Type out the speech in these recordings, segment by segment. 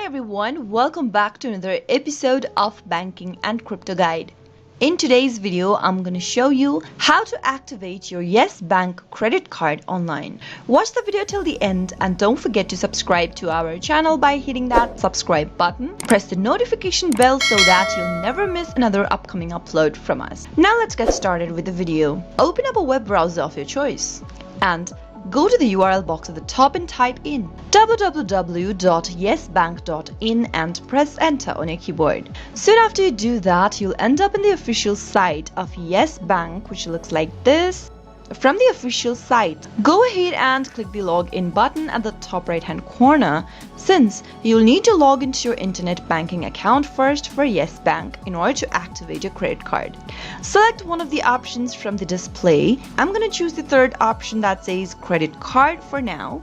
Hi everyone, welcome back to another episode of Banking and Crypto Guide. In today's video, I'm going to show you how to activate your Yes Bank credit card online. Watch the video till the end and don't forget to subscribe to our channel by hitting that subscribe button. Press the notification bell so that you'll never miss another upcoming upload from us. Now let's get started with the video. Open up a web browser of your choice and go to the URL box at the top and type in www.yesbank.in and press enter on your keyboard. Soon after you do that, you'll end up in the official site of Yes Bank, which looks like this. From the official site, go ahead and click the login button at the top right hand corner, since you'll need to log into your internet banking account first for Yes Bank in order to activate your credit card. Select one of the options from the display. I'm going to choose the third option that says credit card for now.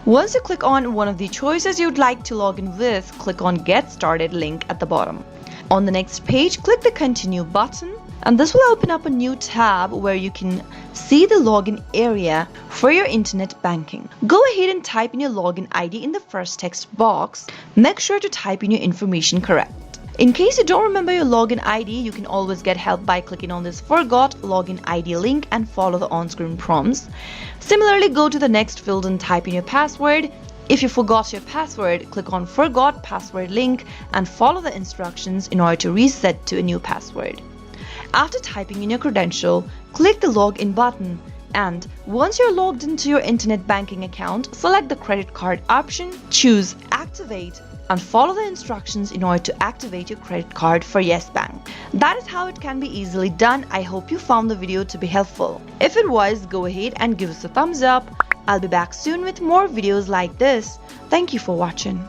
Once you click on one of the choices you'd like to log in with, click on Get Started link at the bottom. On the next page, click the Continue button, and this will open up a new tab where you can see the login area for your internet banking. Go ahead and type in your login ID in the first text box. Make sure to type in your information correct. In case you don't remember your login ID, you can always get help by clicking on this Forgot Login ID link and follow the on-screen prompts. Similarly, go to the next field and type in your password. If you forgot your password, click on Forgot Password link and follow the instructions in order to reset to a new password. After typing in your credential, click the Login button, and once you're logged into your internet banking account, select the credit card option, choose Activate, and follow the instructions in order to activate your credit card for Yes Bank. That is how it can be easily done. I hope you found the video to be helpful. If it was, go ahead and give us a thumbs up. I'll be back soon with more videos like this. Thank you for watching.